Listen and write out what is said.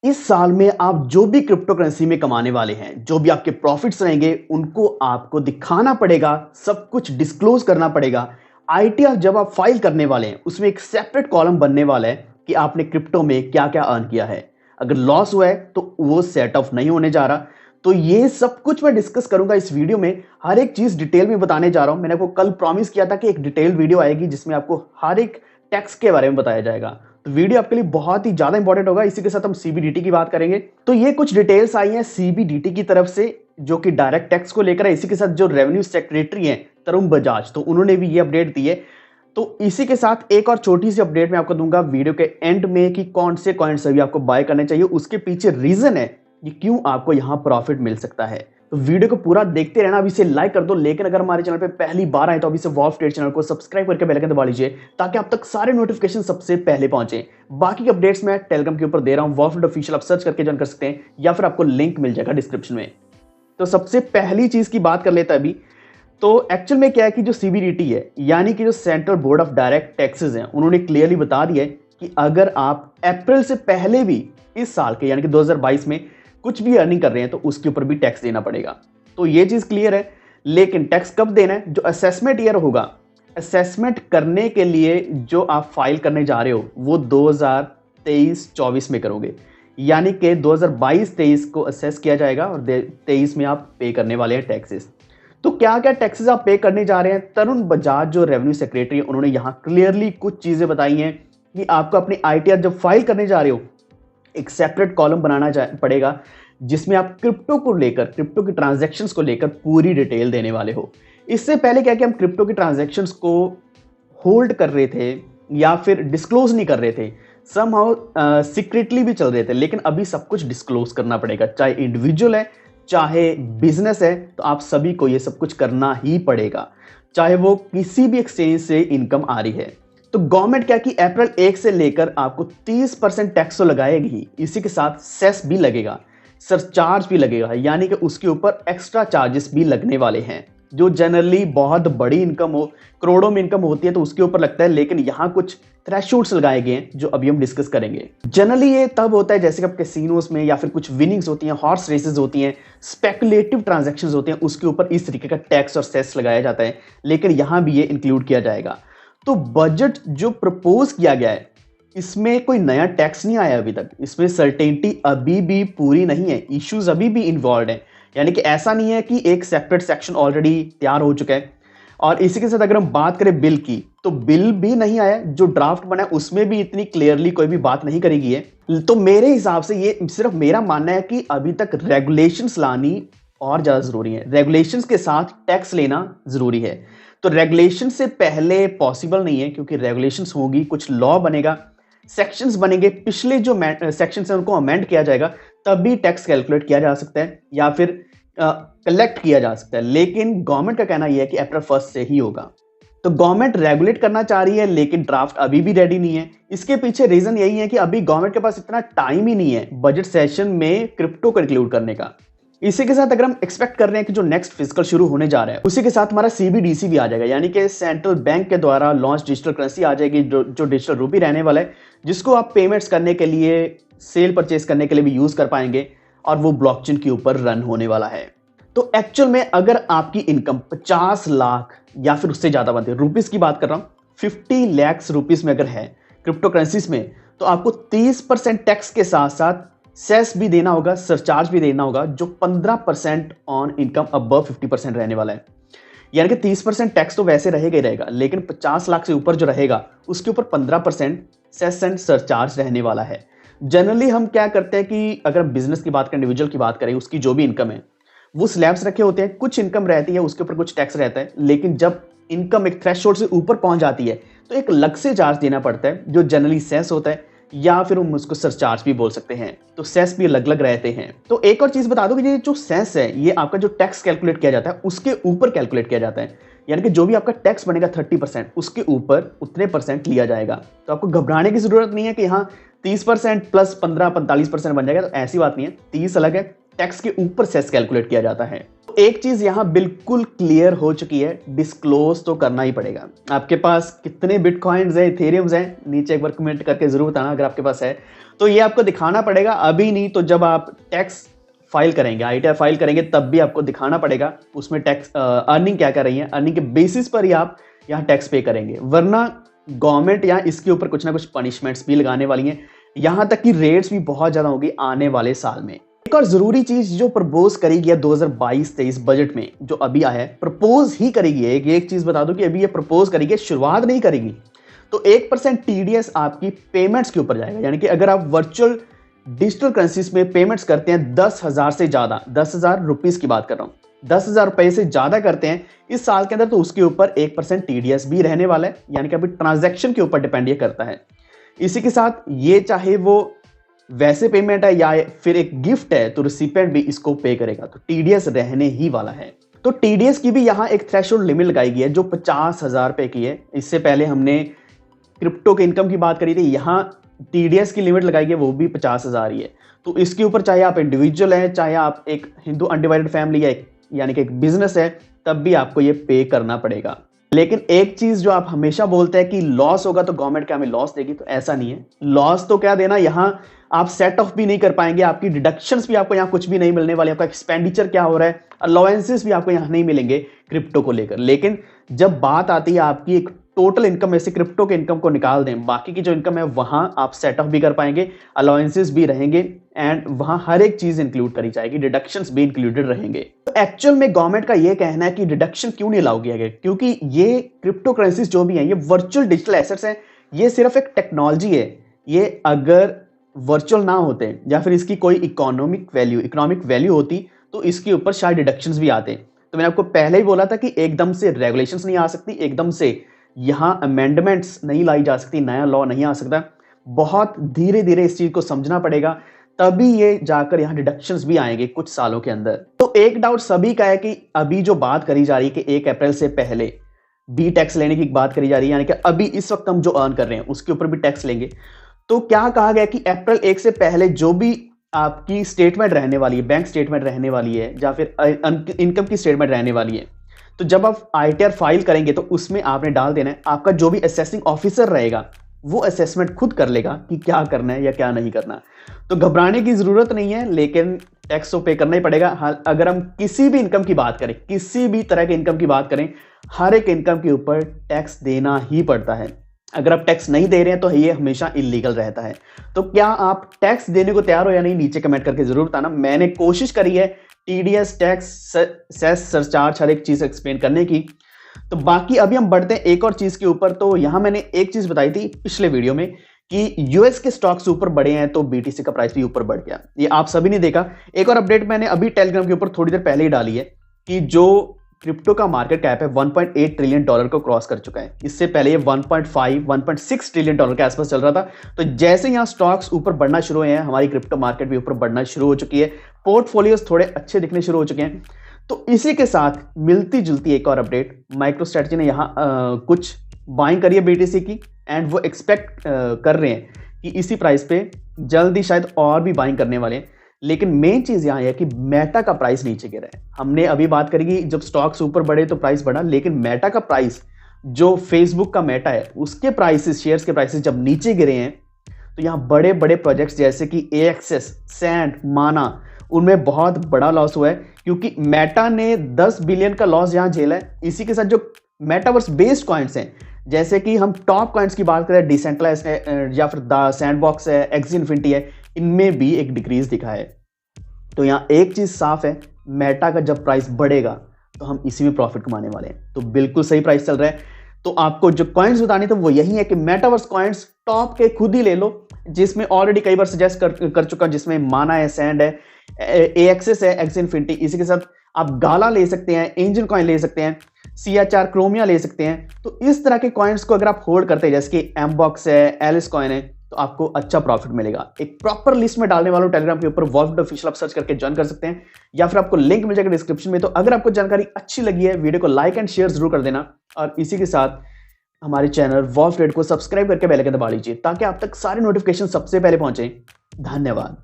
इस साल में आप जो भी क्रिप्टो करेंसी में कमाने वाले हैं, जो भी आपके प्रॉफिट्स रहेंगे, उनको आपको दिखाना पड़ेगा, सब कुछ डिस्क्लोज करना पड़ेगा। आईटीआर जब आप फाइल करने वाले हैं, उसमें एक सेपरेट कॉलम बनने वाला है कि आपने क्रिप्टो में क्या-क्या अर्न किया है। अगर लॉस हुआ है, तो वो सेट ऑफ नहीं होने जा रहा। तो ये सब कुछ मैं डिस्कस करूंगा इस वीडियो में, हर एक चीज डिटेल में बताने जा रहा हूं। मैंने आपको कल प्रॉमिस किया था कि एक डिटेल वीडियो आएगी जिसमें आपको हर एक टैक्स के बारे में बताया जाएगा। तो वीडियो आपके लिए बहुत ही ज्यादा इंपॉर्टेंट होगा। इसी के साथ हम सीबीडीटी की बात करेंगे। तो ये कुछ डिटेल्स आई हैं सीबीडीटी की तरफ से, जो कि डायरेक्ट टैक्स को लेकर है। इसी के साथ जो रेवेन्यू सेक्रेटरी हैं तरुण बजाज, तो उन्होंने भी ये अपडेट दी है। तो इसी के साथ एक और छोटी सी अपडेट मैं आपको दूंगा वीडियो के एंड में कि कौन से कॉइन्स अभी आपको बाय करने चाहिए, उसके पीछे रीजन है कि क्यों आपको यहां प्रॉफिट मिल सकता है। तो वीडियो को पूरा देखते रहना। अभी से लाइक कर दो, लेकिन अगर हमारे चैनल पे पहली बार आए तो अभी से वॉल्फ ट्रेड चैनल को सब्सक्राइब करके बेल आइकन दबा लीजिए, ताकि आप तक सारे नोटिफिकेशन सबसे पहले पहुंचे। बाकी अपडेट्स मैं टेलीग्राम के ऊपर दे रहा हूं, वॉल्फ ऑफिशियल, आप सर्च करके ज्वाइन कर सकते हैं, या फिर आपको लिंक मिल जाएगा डिस्क्रिप्शन में। तो सबसे पहली चीज की बात कर लेता है अभी। तो एक्चुअल में क्या है कि जो सीबीडीटी है, यानी कि जो central board of direct taxes हैं, उन्होंने क्लियरली बता दिया है कि अगर आप अप्रैल से पहले भी इस साल के यानी कि 2022 में कुछ भी अर्निंग कर रहे हैं, तो उसके ऊपर भी टैक्स देना पड़ेगा। तो ये चीज क्लियर है। लेकिन टैक्स कब देना है? जो असेसमेंट ईयर होगा, असेसमेंट करने के लिए जो आप फाइल करने जा रहे हो, वो 2023-24 में करोगे। यानी कि 2022-23 को असेस किया जाएगा और 23 में आप पे करने वाले हैं टैक्सेस। तो क्या क्या टैक्सेस आप पे करने जा रहे हैं? तरुण बजाज जो रेवेन्यू सेक्रेटरी है, उन्होंने यहां क्लियरली कुछ चीजें बताई हैं कि आपको अपनी आईटीआर जब फाइल करने जा रहे हो, एक सेपरेट कॉलम बनाना पड़ेगा, जिसमें आप क्रिप्टो को लेकर, क्रिप्टो की ट्रांजैक्शंस को लेकर पूरी डिटेल देने वाले हो। इससे पहले क्या कि हम क्रिप्टो की ट्रांजैक्शंस को होल्ड कर रहे थे या फिर डिस्क्लोज नहीं कर रहे थे, समहाउ सीक्रेटली भी चल रहे थे। लेकिन अभी सब कुछ डिस्क्लोज करना पड़ेगा, चाहे इंडिविजुअल है चाहे बिजनेस है, तो आप सभी को ये सब कुछ करना ही पड़ेगा, चाहे वो किसी भी एक्सचेंज से इनकम आ रही है। तो गवर्नमेंट क्या कि अप्रैल 1 से लेकर आपको 30% टैक्स तो लगाएगी ही, इसी के साथ सेस भी लगेगा, सरचार्ज भी लगेगा, यानी कि उसके ऊपर एक्स्ट्रा चार्जेस भी लगने वाले हैं। जो जनरली बहुत बड़ी इनकम हो, करोड़ों में इनकम होती है, तो उसके ऊपर लगता है। लेकिन यहां कुछ थ्रेशोल्ड्स लगाए गए हैं जो अभी हम डिस्कस करेंगे। जनरली ये तब होता है जैसे कि कैसीनोस में या फिर कुछ विनिंग्स होती हैं, हॉर्स रेसेस होती हैं, स्पेकुलेटिव ट्रांजैक्शंस होते हैं, उसके ऊपर इस तरीके का टैक्स और सेस लगाया जाता है। लेकिन यहां भी ये इंक्लूड किया जाएगा। तो बजट जो प्रपोज किया गया है, इसमें कोई नया टैक्स नहीं आया अभी तक। इसमें सर्टेनिटी अभी भी पूरी नहीं है, इश्यूज अभी भी इन्वॉल्व हैं। यानी कि ऐसा नहीं है कि एक सेपरेट सेक्शन ऑलरेडी तैयार हो चुका है। और इसी के साथ अगर हम बात करें बिल की, तो बिल भी नहीं आया। जो ड्राफ्ट बना है उसमें भी इतनी क्लियरली कोई भी बात नहीं करेगी है। तो मेरे हिसाब से ये सिर्फ मेरा मानना है कि अभी तक रेगुलेशंस लानी और ज्यादा जरूरी है, रेगुलेशंस के साथ टैक्स लेना जरूरी है। तो रेगुलेशन से पहले पॉसिबल नहीं है, क्योंकि रेगुलेशंस होगी, कुछ लॉ बनेगा, सेक्शंस बनेंगे, पिछले जो सेक्शंस हैं उनको अमेंड किया जाएगा, तभी टैक्स कैलकुलेट किया जा सकता है या फिर कलेक्ट किया जा सकता है। लेकिन गवर्नमेंट का कहना यह है कि अप्रैल 1 से ही होगा। तो गवर्नमेंट रेगुलेट करना चाह रही है, लेकिन ड्राफ्ट अभी भी रेडी नहीं है। इसके पीछे रीजन यही है कि अभी गवर्नमेंट के पास इतना टाइम ही नहीं है बजट सेशन में क्रिप्टो को इंक्लूड करने का। इसी के साथ अगर हम एक्सपेक्ट कर रहे हैं कि जो नेक्स्ट फिजिकल शुरू होने जा रहा है, उसी के साथ हमारा सीबीडीसी भी आ जाएगा, यानी कि सेंट्रल बैंक के द्वारा लॉन्च डिजिटल करेंसी आ जाएगी, जो डिजिटल रूपी रहने वाला है, जिसको आप पेमेंट्स करने के लिए, सेल परचेस करने के लिए भी यूज कर पाएंगे, और वो ब्लॉकचेन के ऊपर रन होने वाला है। तो एक्चुअल में अगर आपकी इनकम 50 लाख या फिर उससे ज्यादा बनती है, रुपीस की बात कर रहा हूं, 50 लाख रुपीस में अगर है क्रिप्टो करेंसीज में, तो आपको 30% टैक्स के साथ साथ सेस भी देना होगा, सरचार्ज भी देना होगा, जो 15% ऑन इनकम अबव 50% रहने वाला है। यानी कि 30% टैक्स तो वैसे रहेगा ही रहेगा, लेकिन 50 लाख से ऊपर जो रहेगा उसके ऊपर 15% सेस एंड सरचार्ज रहने वाला है। जनरली हम क्या करते हैं कि अगर हम बिजनेस की बात करें, इंडिविजुअल की बात करें, उसकी जो भी इनकम है वो स्लैब्स रखे होते हैं, कुछ इनकम रहती है उसके ऊपर कुछ टैक्स रहता है। लेकिन जब इनकम एक थ्रेशोल्ड से ऊपर पहुंच जाती है, तो एक अलग से चार्ज देना पड़ता है, जो जनरली सेस होता है, या फिर हम उसको सरचार्ज भी बोल सकते हैं। तो सेस भी अलग अलग रहते हैं। तो एक और चीज बता दो कि ये जो सेस है, ये आपका जो टैक्स कैलकुलेट किया जाता है उसके ऊपर कैलकुलेट किया जाता है। यानी कि जो भी आपका टैक्स बनेगा 30%, उसके ऊपर उतने परसेंट लिया जाएगा। तो आपको घबराने की जरूरत नहीं है कि हाँ 30% प्लस 15-45% बन जाएगा, तो ऐसी बात नहीं है। 30 अलग है, टैक्स के ऊपर सेस कैलकुलेट किया जाता है। एक चीज यहां बिल्कुल क्लियर हो चुकी है, डिस्क्लोज तो करना ही पड़ेगा। आपके पास कितने बिटकॉइंस है, इथेरियम्स है, नीचे एक बार कमेंट करके जरूर बताना अगर आपके पास है तो ये आपको दिखाना पड़ेगा। अभी नहीं तो जब आप टैक्स फाइल करेंगे, आईटीआर फाइल करेंगे, तब भी आपको दिखाना पड़ेगा उसमें टैक्स अर्निंग क्या कर रही है, अर्निंग के बेसिस पर ही आप यहाँ टैक्स पे करेंगे, वरना गवर्नमेंट यहाँ इसके ऊपर कुछ ना कुछ पनिशमेंट्स भी लगाने वाली हैं, यहां तक कि रेट्स भी बहुत ज्यादा होगी आने वाले साल में। एक और जरूरी चीज जो प्रपोज करी गई है 2022-23 बजट में, जो अभी आया है, प्रपोज ही करेगी। एक चीज बता दूं कि अभी ये प्रपोज करेगी, शुरुआत नहीं करेगी। तो 1% टीडीएस आपकी पेमेंट्स के ऊपर जाएगा, यानी कि अगर आप वर्चुअल डिजिटल करेंसीज में पेमेंट्स करते हैं 10,000 से ज्यादा, 10,000 रुपीज की बात कर रहा हूं, 10,000 रुपए से ज्यादा करते हैं इस साल के अंदर, तो उसके ऊपर 1% टीडीएस भी रहने वाला है, यानी कि अभी ट्रांजैक्शन के ऊपर डिपेंड ये करता है। इसी के साथ ये चाहे वो वैसे पेमेंट है या फिर एक गिफ्ट है, तो रिसिपेंट भी इसको पे करेगा, तो टीडीएस रहने ही वाला है। तो टीडीएस की भी यहां एक थ्रेशोल्ड लिमिट लगाई गई है जो 50,000 रुपए की है। इससे पहले हमने क्रिप्टो के इनकम की बात करी थी, यहां टीडीएस की लिमिट लगाई गई, वो भी 50,000 ही है। तो इसके ऊपर चाहे आप इंडिविजुअल है, चाहे आप एक हिंदू अनडिवाइडेड फैमिली है, यानी कि एक बिजनेस है, तब भी आपको ये पे करना पड़ेगा। लेकिन एक चीज जो आप हमेशा बोलते हैं कि लॉस होगा तो गवर्नमेंट क्या हमें लॉस देगी, तो ऐसा नहीं है। लॉस तो क्या देना, यहां आप सेट ऑफ भी नहीं कर पाएंगे, आपकी डिडक्शंस भी आपको यहां कुछ भी नहीं मिलने वाली, आपका एक्सपेंडिचर क्या हो रहा है, अलाउंसेस भी आपको यहां नहीं मिलेंगे क्रिप्टो को लेकर। लेकिन जब बात आती है आपकी एक टोटल इनकम में से क्रिप्टो के इनकम को निकाल दें, बाकी की जो इनकम है वहां आप सेट ऑफ भी कर पाएंगे, अलाउंसेस भी रहेंगे, एंड वहां हर एक चीज इंक्लूड करी जाएगी, डिडक्शंस भी इंक्लूडेड रहेंगे। तो एक्चुअल में गवर्नमेंट का ये कहना है कि डिडक्शन क्यों नहीं अलाउ किया गया, क्योंकि ये क्रिप्टो करेंसीज जो भी हैं ये वर्चुअल डिजिटल एसेट्स हैं, ये सिर्फ एक टेक्नोलॉजी है। ये अगर वर्चुअल ना होते या फिर इसकी कोई इकोनॉमिक वैल्यू होती तो इसके ऊपर शायद डिडक्शंस भी आते। तो मैंने आपको पहले ही बोला था कि एकदम से रेगुलेशंस नहीं आ सकती, एकदम से यहां अमेंडमेंट्स नहीं लाई जा सकती, नया लॉ नहीं आ सकता, बहुत धीरे धीरे इस चीज को समझना पड़ेगा, तभी ये जाकर यहां डिडक्शंस भी आएंगे कुछ सालों के अंदर। तो एक डाउट सभी का है कि अभी जो बात करी जा रही है कि 1 अप्रैल से पहले बी टैक्स लेने की बात करी जा रही है, यानी कि अभी इस वक्त हम जो अर्न कर रहे हैं उसके ऊपर भी टैक्स लेंगे। तो क्या कहा गया कि अप्रैल 1 से पहले जो भी आपकी स्टेटमेंट रहने वाली है, बैंक स्टेटमेंट रहने वाली है या फिर इनकम की स्टेटमेंट रहने वाली है, तो जब आप आईटीआर फाइल करेंगे तो उसमें आपने डाल देना है, आपका जो भी असेसिंग ऑफिसर रहेगा वो असेसमेंट खुद कर लेगा कि क्या करना है या क्या नहीं करना। तो घबराने की जरूरत नहीं है, लेकिन टैक्स तो पे करना ही पड़ेगा। अगर हम किसी भी इनकम की बात करें, किसी भी तरह के इनकम की बात करें, हर एक इनकम के ऊपर टैक्स देना ही पड़ता है। अगर आप टैक्स नहीं दे रहे हैं तो ये हमेशा इलीगल रहता है। तो क्या आप टैक्स देने को तैयार हो या नहीं, नीचे कमेंट करके जरूर बताना। मैंने कोशिश करी है टीडीएस, टैक्स, सेस, सरचार्ज, हर एक चीज एक्सप्लेन करने की। तो बाकी अभी हम बढ़ते हैं एक और चीज के ऊपर। तो यहां मैंने एक चीज बताई थी पिछले वीडियो में कि यूएस के स्टॉक्स ऊपर बढ़े हैं तो बीटीसी का प्राइस भी ऊपर बढ़ गया, ये आप सभी ने देखा। एक और अपडेट मैंने अभी टेलीग्राम के ऊपर थोड़ी देर पहले ही डाली है कि जो क्रिप्टो का मार्केट कैप है 1.8 ट्रिलियन डॉलर को क्रॉस कर चुका है। इससे पहले ये 1.6 ट्रिलियन डॉलर के आसपास चल रहा था। तो जैसे यहाँ स्टॉक्स ऊपर बढ़ना शुरू हुए हैं, हमारी क्रिप्टो मार्केट भी ऊपर बढ़ना शुरू हो चुकी है, पोर्टफोलियोज थोड़े अच्छे दिखने शुरू हो चुके हैं। तो इसी के साथ मिलती जुलती एक और अपडेट, माइक्रो स्ट्रेटजी ने यहाँ कुछ बाइंग करी है बीटीसी की, एंड वो एक्सपेक्ट कर रहे हैं कि इसी प्राइस पे जल्दी शायद और भी बाइंग करने वाले हैं। लेकिन मेन चीज यहां है कि मेटा का प्राइस नीचे गिरा है। हमने अभी बात करी कि जब स्टॉक्स ऊपर बढ़े तो प्राइस बढ़ा, लेकिन मेटा का प्राइस, जो फेसबुक का मेटा है, उसके प्राइसेस, शेयर्स के प्राइसेस जब नीचे गिरे हैं, तो यहां बड़े बड़े प्रोजेक्ट्स जैसे कि एएक्सेस, सैंड, माना, उनमें बहुत बड़ा लॉस हुआ है, क्योंकि मेटा ने 10 बिलियन का लॉस यहां झेला है। इसी के साथ जो मेटावर्स बेस्ड कॉइन्स हैं, जैसे कि हम टॉप कॉइन्स की बात करें, डिसेंट्रलाइज्ड है या फिर द सैंडबॉक्स है, एक्सी इन्फिनिटी है, इनमें भी एक डिक्रीज दिखा है। तो यहां एक चीज साफ है, मेटा का जब प्राइस बढ़ेगा तो हम इसी में प्रॉफिट कमाने वाले हैं। तो बिल्कुल सही प्राइस चल रहा है। तो आपको जो कॉइन्स बताने थे वो यही है कि मेटावर्स कॉइन्स टॉप के खुद ही ले लो, जिसमें ऑलरेडी कई बार सजेस्ट कर चुका, जिसमें माना है, सैंड है, एएक्सेस है, एक्सी इन्फिनिटी। इसी के साथ आप गाला ले सकते हैं, इंजन कॉइन ले सकते हैं, CHR क्रोमिया ले सकते हैं। तो इस तरह के कॉइन्स को अगर आप होल्ड करते हैं, जैसे कि एमबॉक्स है, एलिस कॉइन है, तो आपको अच्छा प्रॉफिट मिलेगा। एक प्रॉपर लिस्ट में डालने वालों टेलीग्राम के ऊपर वॉल्फ ऑफिशियल आप सर्च करके ज्वाइन कर सकते हैं, या फिर आपको लिंक मिल जाएगा डिस्क्रिप्शन में। तो अगर आपको जानकारी अच्छी लगी है, वीडियो को लाइक एंड शेयर जरूर कर देना, और इसी के साथ हमारे चैनल वॉल्फ ट्रेड को सब्सक्राइब करके बेल आइकन दबा लीजिए, ताकि आप तक सारे नोटिफिकेशन सबसे पहले पहुंचे। धन्यवाद।